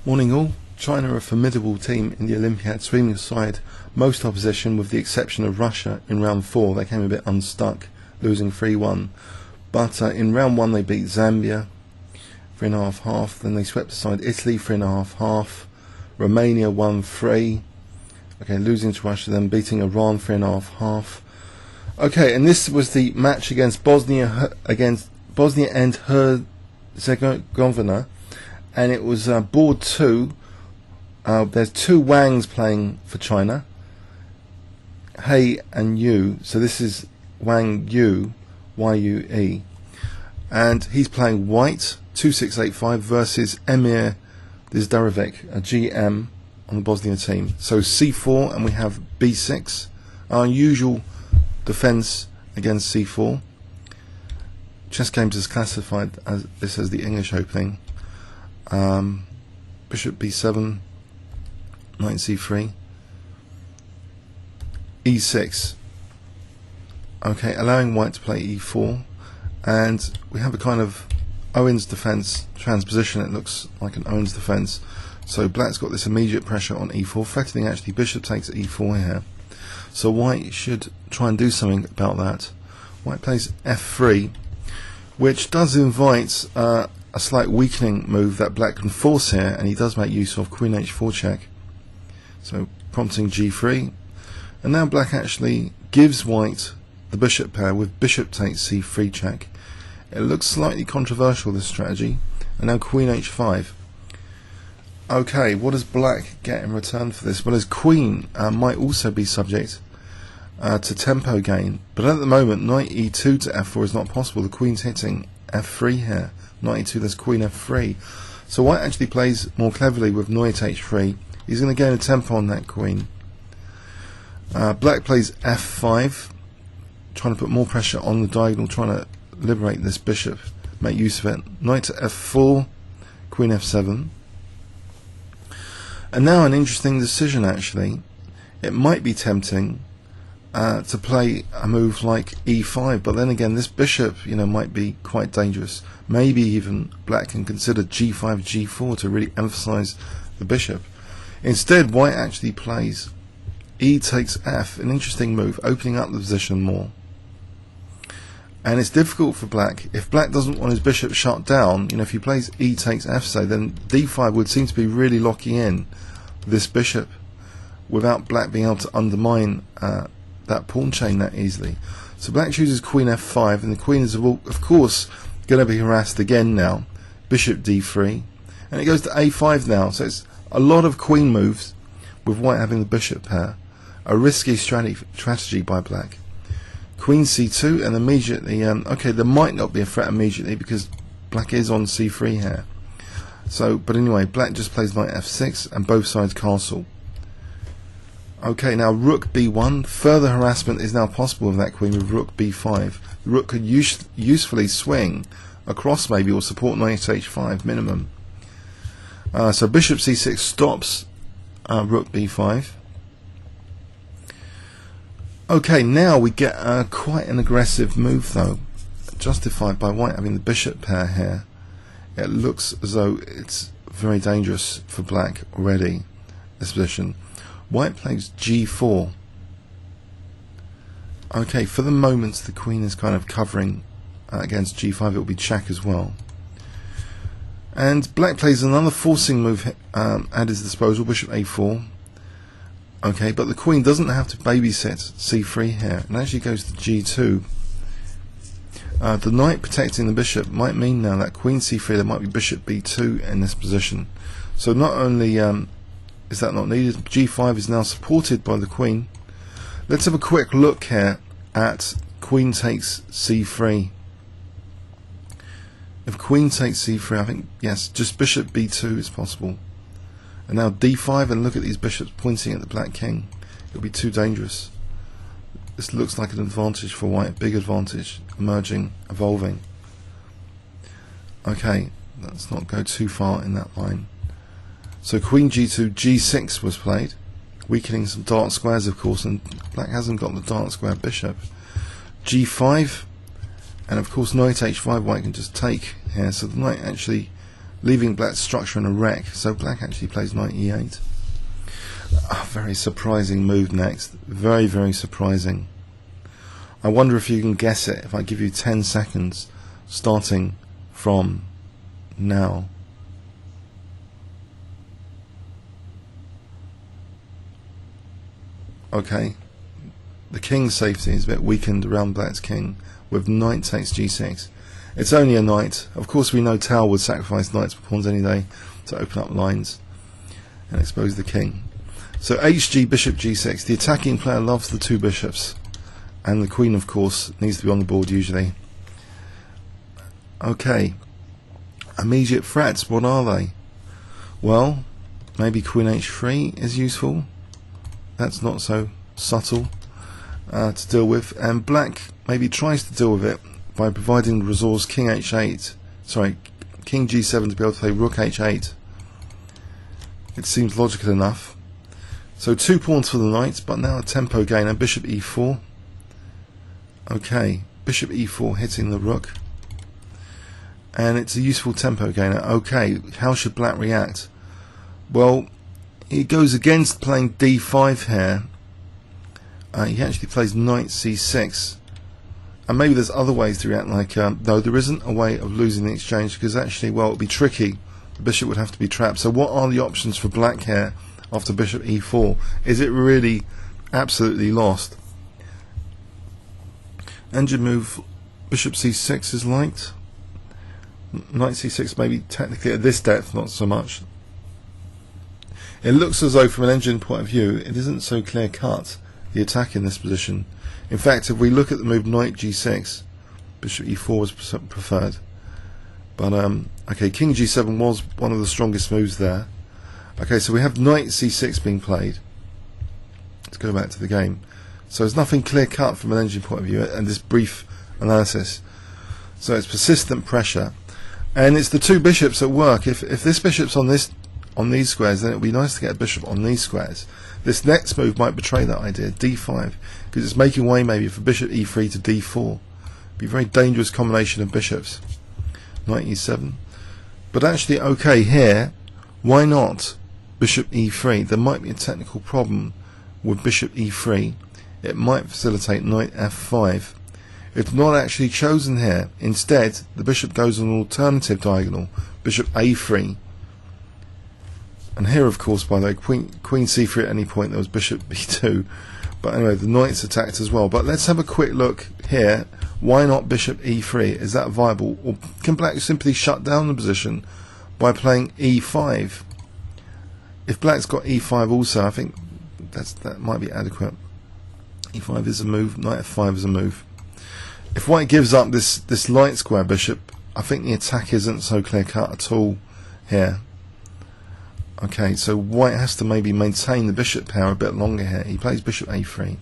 Morning all. China are a formidable team in the Olympiad, sweeping aside most opposition with the exception of Russia in round 4. They came a bit unstuck, losing 3-1. But in round 1 they beat Zambia 3.5-1/2. Then they swept aside Italy 3.5-1/2. Romania 1-3. Okay, losing to Russia, then beating Iran 3.5-1/2. Okay, and this was the match against Bosnia and Herzegovina, and it was board 2. There's two Wangs playing for China, He and Yue. So this is Wang Yue, Y-U-E, and he's playing white 2685 versus Emir Dizdarevic, a GM on the Bosnia team. So C4, and we have B6, our usual defense against C4. Chess Games has classified this as the English opening. Bishop B7, knight C3, E6. Okay, allowing white to play E4, and we have a kind of Owen's defense transposition. It looks like an Owen's defense. So black's got this immediate pressure on E4, threatening actually bishop takes E4 here. So white should try and do something about that. White plays F3, which does invite a slight weakening move that black can force here, and he does make use of Queen H4 check. So prompting G3, and now black actually gives white the bishop pair with bishop takes C3 check. It looks slightly controversial, this strategy. And now Queen H5. Okay, what does black get in return for this? Well, his queen might also be subject to tempo gain, but at the moment knight E2 to F4 is not possible. The queen's hitting F3 here. Knight E2, there's Queen F3. So white actually plays more cleverly with knight H3. He's going to gain a tempo on that queen. Black plays F5, trying to put more pressure on the diagonal, trying to liberate this bishop, make use of it. Knight to F4, Queen F7. And now an interesting decision actually. It might be tempting to play a move like E5, but then again this bishop, might be quite dangerous. Maybe even black can consider G5, G4 to really emphasize the bishop. Instead, white actually plays E takes F, an interesting move, opening up the position more. And it's difficult for black. If black doesn't want his bishop shut down, if he plays E takes F, say, then D5 would seem to be really locking in this bishop without black being able to undermine that pawn chain that easily. So black chooses Queen F5, and the queen is of course going to be harassed again now. Bishop D3, and it goes to A5 now. So it's a lot of queen moves with white having the bishop pair. A risky strategy by black. Queen C2, and immediately, okay, there might not be a threat immediately because black is on C3 here. So, but anyway, black just plays knight F6 and both sides castle. Okay, now rook B1. Further harassment is now possible of that queen with rook B5. The rook could usefully swing across maybe, or support knight H5 minimum. So bishop C6 stops rook B5. Okay, now we get quite an aggressive move though, justified by white having the bishop pair here. It looks as though it's very dangerous for black already, this position. White plays G4. Okay, for the moment the queen is kind of covering against G5. It will be check as well. And black plays another forcing move at his disposal, bishop A4. Okay, but the queen doesn't have to babysit C3 here, and actually goes to G2. The knight protecting the bishop might mean now that Queen C3, there might be bishop B2 in this position. So not only is that not needed, G5 is now supported by the queen. Let's have a quick look here at Queen takes C3. If Queen takes C3, I think, yes, just bishop B2 is possible. And now D5, and look at these bishops pointing at the black king. It'll be too dangerous. This looks like an advantage for white, big advantage, emerging, evolving. Okay, let's not go too far in that line. So Queen G2, G6 was played, weakening some dark squares of course, and black hasn't got the dark square bishop. G5, and of course knight H5, white can just take here, so the knight actually leaving black's structure in a wreck. So black actually plays knight e8. Very surprising move next. Very, very surprising. I wonder if you can guess it if I give you 10 seconds starting from now. Okay, the king's safety is a bit weakened around black's king with knight takes g6. It's only a knight. Of course we know Tau would sacrifice knights for pawns any day to open up lines and expose the king. So hg, bishop g6. The attacking player loves the two bishops, and the queen of course needs to be on the board usually. Okay, immediate threats, what are they? Well, maybe queen h3 is useful. That's not so subtle to deal with, and black maybe tries to deal with it by providing the resource king h8, sorry, king g7 to be able to play rook h8. It seems logical enough. So 2 pawns for the knight, but now a tempo gainer, bishop e4. Okay, bishop e4 hitting the rook, and it's a useful tempo gainer. Okay, how should black react? Well, he goes against playing d5 here. He actually plays knight c6, and maybe there's other ways to react, like no, there isn't a way of losing the exchange, because actually, well, it would be tricky. The bishop would have to be trapped. So what are the options for black here after bishop e4? Is it really absolutely lost? Engine move bishop c6 is liked. Knight c6 maybe technically at this depth not so much. It looks as though from an engine point of view it isn't so clear cut, the attack in this position. In fact, if we look at the move knight g6, bishop e4 was preferred. But okay, king g7 was one of the strongest moves there. Okay, so we have knight c6 being played. Let's go back to the game. So there's nothing clear cut from an engine point of view and this brief analysis. So it's persistent pressure, and it's the two bishops at work. If this bishop's on these squares, then it would be nice to get a bishop on these squares. This next move might betray that idea, d5, because it's making way maybe for bishop e3 to d4. Be a very dangerous combination of bishops. Knight e7. But actually, okay, here, why not bishop e3? There might be a technical problem with bishop e3. It might facilitate knight f5. It's not actually chosen here. Instead, the bishop goes on an alternative diagonal, bishop a3. And here, of course, by the way, queen c3 at any point, there was bishop b2. But anyway, the knight's attacked as well. But let's have a quick look here. Why not bishop e3? Is that viable? Or can black simply shut down the position by playing e5? If black's got e5 also, I think that might be adequate. e5 is a move, knight f5 is a move. If white gives up this light square bishop, I think the attack isn't so clear cut at all here. Okay, so white has to maybe maintain the bishop pair a bit longer here. He plays bishop a3.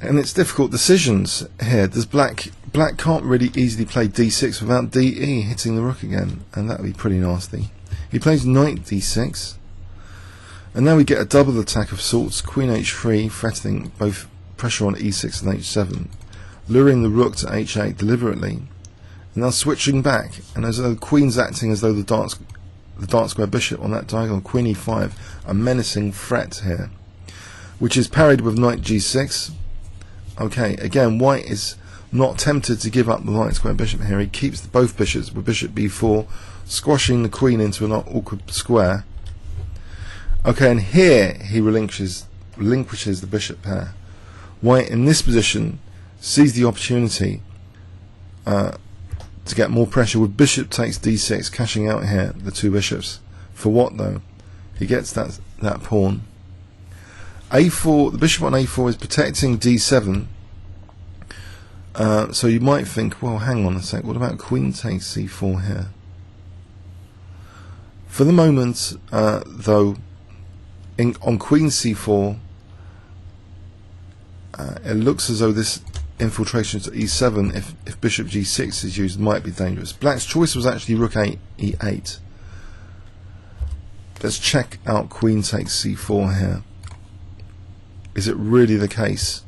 And it's difficult decisions here. Does black can't really easily play d6 without de hitting the rook again, and that would be pretty nasty. He plays knight d6, and now we get a double attack of sorts. Queen h3, threatening both pressure on e6 and h7, luring the rook to h8 deliberately, and now switching back, and as though the queen's acting as though the dark square bishop on that diagonal, queen e5, a menacing threat here, which is parried with knight g6. Okay, again, white is not tempted to give up the light square bishop here. He keeps both bishops with bishop b4, squashing the queen into an awkward square. Okay, and here he relinquishes the bishop pair. White in this position sees the opportunity to get more pressure with bishop takes d6, cashing out here the two bishops. For what though? He gets that pawn. a4, the bishop on a4 is protecting d7. So you might think, well, hang on a sec, what about queen takes c4 here? For the moment, though, on queen c4, it looks as though this infiltration to e7, if bishop g6 is used, might be dangerous. Black's choice was actually rook e8. Let's check out queen takes c4 here. Is it really the case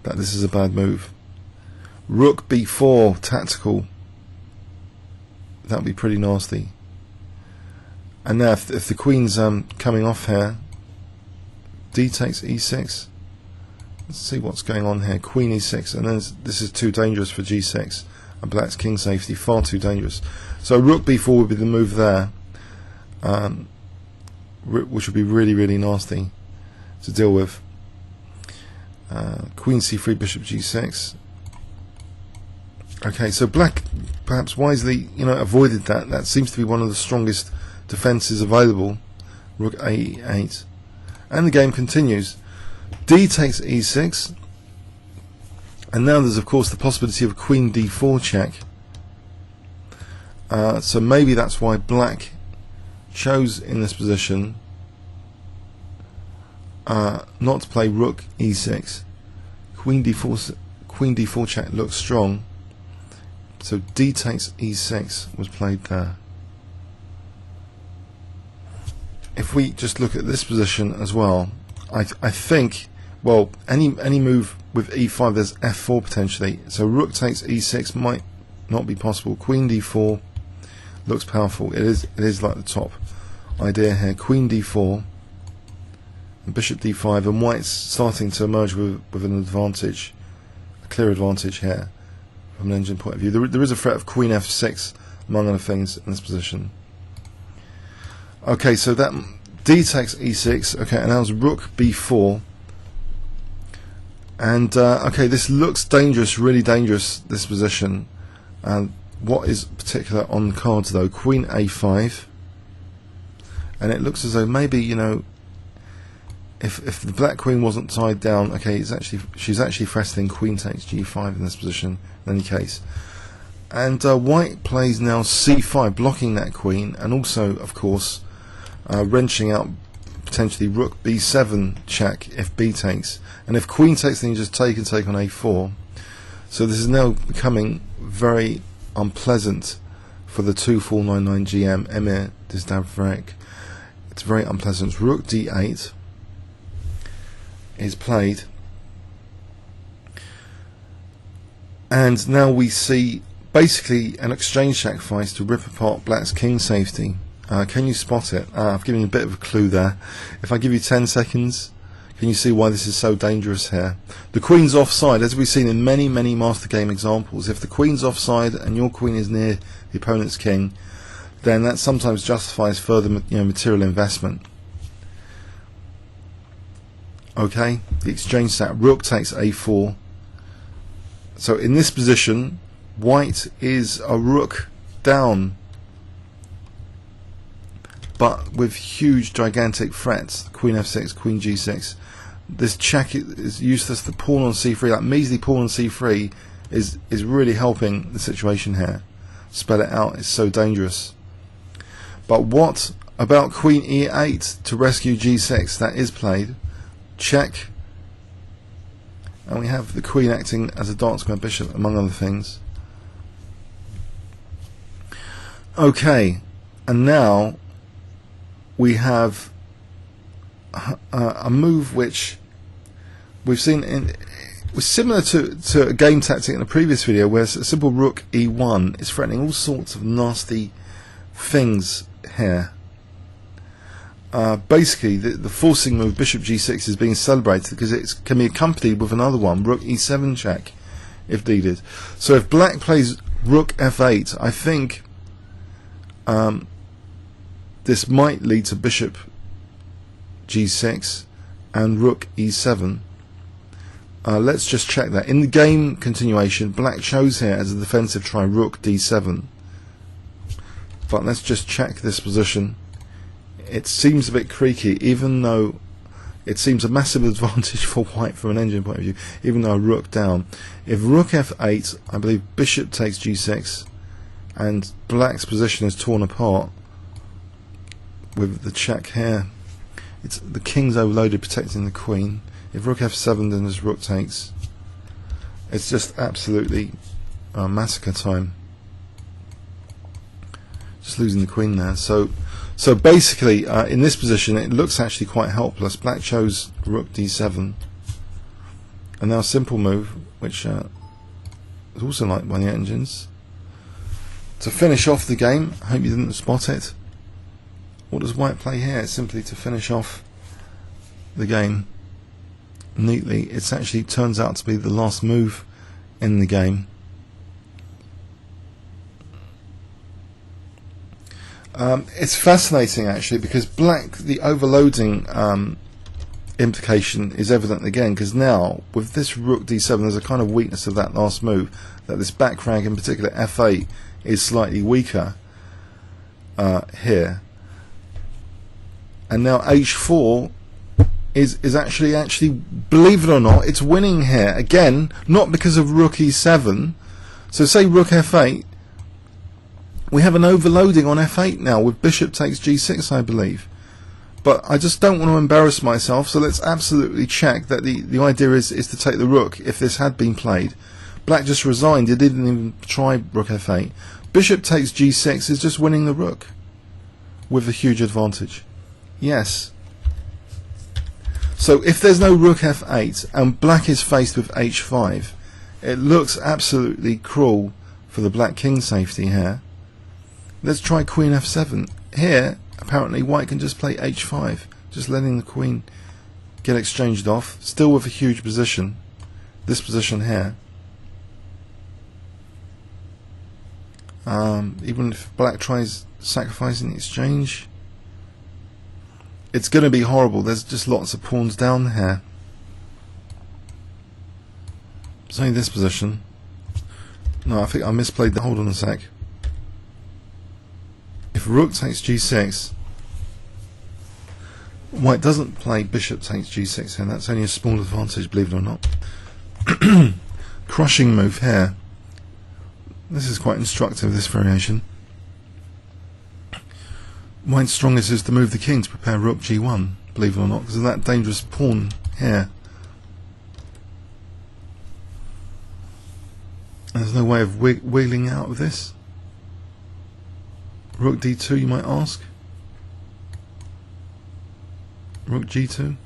that this is a bad move? Rook b4, tactical. that would be pretty nasty. And now if the queen's coming off here, d takes e6. Let's see what's going on here. Queen e6, and then this is too dangerous for g6, and black's king safety, far too dangerous. So rook b4 would be the move there, which would be really, really nasty to deal with. Queen c3, bishop g6. Okay, so black perhaps wisely, avoided that. That seems to be one of the strongest defences available. Rook a8, and the game continues. D takes e6, and now there's of course the possibility of queen d4 check. So maybe that's why black chose in this position not to play rook e6. Queen d4 check looks strong, so d takes e6 was played there. If we just look at this position as well, I think, well, any move with e5, there's f4 potentially, so rook takes e6 might not be possible. Queen d4 looks powerful. It is like the top idea here. Queen d4 and bishop d5, and white's starting to emerge with an advantage, a clear advantage here from an engine point of view. There is a threat of queen f6 among other things in this position. Okay, so that d takes e6. Okay, and now it's rook b4, and okay, this looks dangerous, really dangerous, this position. And what is particular on the cards though? Queen a5, and it looks as though maybe, if the black queen wasn't tied down, okay, she's actually threatening queen takes g5 in this position in any case. And white plays now c5, blocking that queen, and also of course wrenching out potentially rook b7 check if b takes, and if queen takes, then you just take on a4. So this is now becoming very unpleasant for the 2499 GM Emir Dizdarevic. It's very unpleasant. Rook d8 is played, and now we see basically an exchange sacrifice to rip apart black's king safety. Can you spot it? I've given you a bit of a clue there. If I give you 10 seconds, can you see why this is so dangerous here? The queen's offside, as we've seen in many, many master game examples. If the queen's offside and your queen is near the opponent's king, then that sometimes justifies further material investment. Okay, the exchange sat, rook takes a4. So in this position, white is a rook down, but with huge gigantic threats. Queen f6, queen g6. This check is useless. The pawn on c3, that measly pawn on c3 is really helping the situation here. Spell it out, it's so dangerous. But what about queen e8 to rescue g6? That is played. Check. And we have the queen acting as a dark square bishop, among other things. Okay, and now we have a move which we've seen was similar to a game tactic in the previous video, where a simple rook e1 is threatening all sorts of nasty things here. Basically, the forcing move bishop g6 is being celebrated because it can be accompanied with another one, rook e7 check, if needed. So if black plays rook f8, I think this might lead to bishop g6 and rook e7. Let's just check that. In the game continuation, black chose here as a defensive try rook d7. But let's just check this position. It seems a bit creaky, even though it seems a massive advantage for white from an engine point of view, even though rook down. If rook f8, I believe bishop takes g6, and black's position is torn apart with the check here. It's the king's overloaded, protecting the queen. If rook f7, then there's rook takes. It's just absolutely massacre time. Just losing the queen there. So basically, in this position, it looks actually quite helpless. Black chose rook d7, and now a simple move, which is also liked by the engines, To finish off the game, I hope you didn't spot it. What does white play here? It's simply to finish off the game neatly. It actually turns out to be the last move in the game. It's fascinating actually, because black, the overloading implication is evident again, because now with this rook d7 there's a kind of weakness of that last move, that this back rank, in particular f8, is slightly weaker here, and now h4 is actually, believe it or not, it's winning here again, not because of rook e7. So say rook f8, we have an overloading on f8 now with bishop takes g6, I believe. But I just don't want to embarrass myself, so let's absolutely check that the idea is to take the rook. If this had been played, black just resigned, he didn't even try rook f8. Bishop takes g6 is just winning the rook with a huge advantage. Yes. So if there's no rook f8 and black is faced with h5, it looks absolutely cruel for the black king safety here. Let's try queen f7. Here, apparently white can just play h5, just letting the queen get exchanged off, still with a huge position, this position here. Even if black tries sacrificing the exchange, it's going to be horrible. There's just lots of pawns down here. Say this position. No, I think I misplayed the. Hold on a sec. If rook takes g6, white doesn't play bishop takes g6 here. That's only a small advantage, believe it or not. Crushing move here. This is quite instructive, this variation. White's strongest is to move the king to prepare rook g1, believe it or not, because of that dangerous pawn here. There's no way of wheeling out of this. Rook d2, you might ask. Rook g2.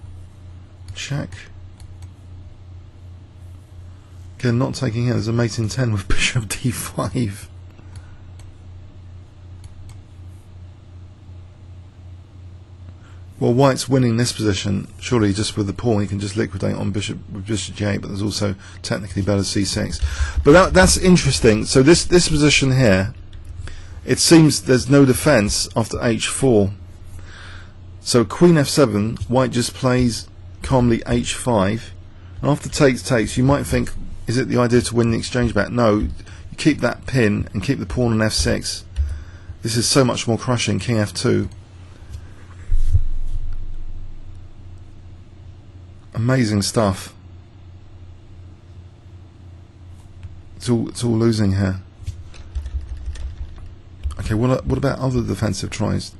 Check. Again, not taking here. There's a mate in 10 with bishop d5. Well, white's winning this position. Surely just with the pawn he can just liquidate on bishop with bishop g8, but there's also technically better c6. But that's interesting. So this position here, it seems there's no defense after h4. So queen f7, white just plays calmly h5. And after takes, you might think, is it the idea to win the exchange back? No, you keep that pin and keep the pawn on f6. This is so much more crushing. King f2. Amazing stuff. It's all losing here. Okay, what about other defensive tries?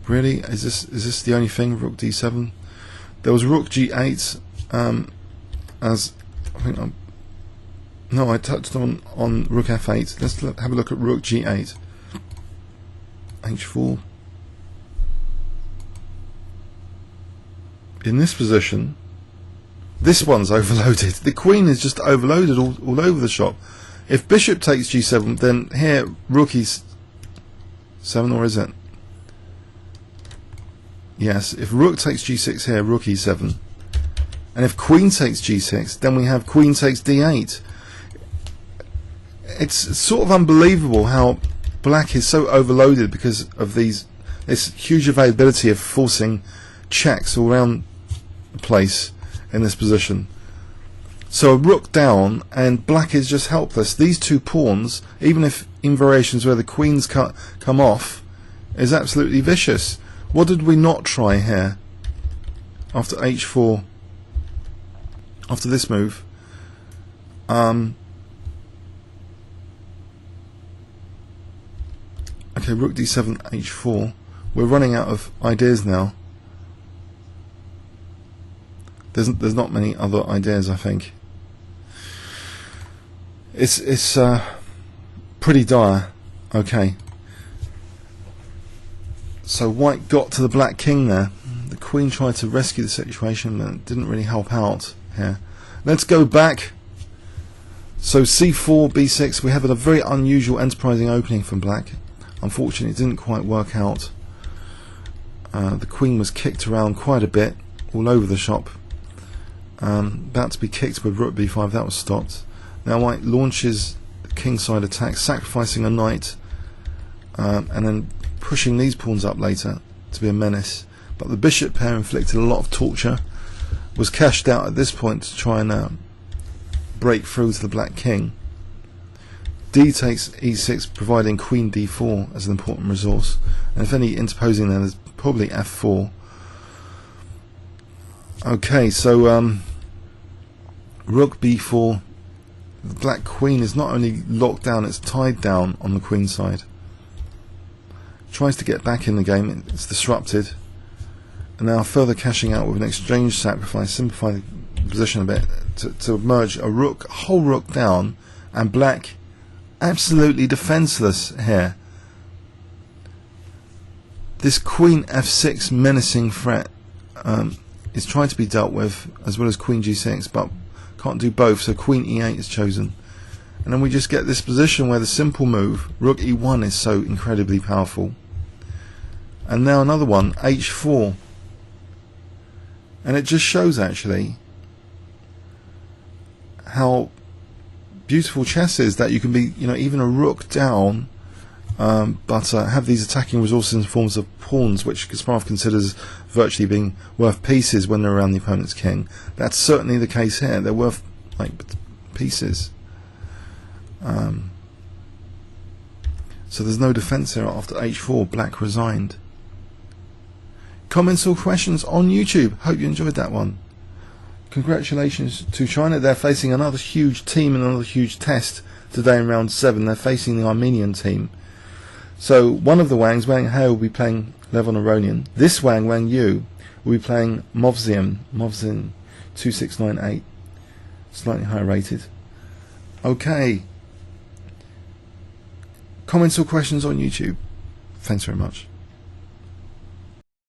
Really, is this the only thing? Rook d7. There was rook g8. As I think I touched on rook f8. Let's have a look at rook g8. h4. In this position, this one's overloaded. The queen is just overloaded all over the shop. If bishop takes g7, then here rook e7, or is it? Yes, if rook takes g6 here, rook e7. And if queen takes g6, then we have queen takes d8. It's sort of unbelievable how black is so overloaded because of this huge availability of forcing checks all around the place in this position. So a rook down and black is just helpless. These two pawns, even if in variations where the queens come off, is absolutely vicious. What did we not try here after h4? After this move, okay, rook d7, h4. We're running out of ideas now. There's not many other ideas, I think. It's pretty dire. Okay. So white got to the black king there. The queen tried to rescue the situation, but it didn't really help out here. Let's go back So c4 b6, we have a very unusual enterprising opening from black. Unfortunately, it didn't quite work out. The queen was kicked around quite a bit, all over the shop. About to be kicked with rook b5, that was stopped. Now white launches the kingside attack, sacrificing a knight, and then pushing these pawns up later to be a menace. But the bishop pair inflicted a lot of torture, was cashed out at this point to try and break through to the black king. D takes e6, providing queen d4 as an important resource, and if any interposing then there's probably f4. Okay, so rook b4, the black queen is not only locked down, it's tied down on the queen side. Tries to get back in the game, it's disrupted, and now further cashing out with an exchange sacrifice, simplifying the position a bit to merge a whole rook down, and black absolutely defenseless here. This queen f6 menacing threat is trying to be dealt with, as well as queen g6, but can't do both, so queen e8 is chosen. And then we just get this position where the simple move, rook e1, is so incredibly powerful. And now another one, h4. And it just shows actually how beautiful chess is, that you can be, even a rook down, but have these attacking resources in forms of pawns, which Kasparov considers virtually being worth pieces when they're around the opponent's king. That's certainly the case here. They're worth like pieces. So there's no defense here after h4. Black resigned. Comments or questions on YouTube? Hope you enjoyed that one. Congratulations to China. They're facing another huge team and another huge test today in round 7. They're facing the Armenian team. So one of the Wangs, Wang Yue, will be playing Levon Aronian. This Wang, Wang Yue, will be playing Movzin 2698, slightly higher rated. Okay. Comments or questions on YouTube? Thanks very much.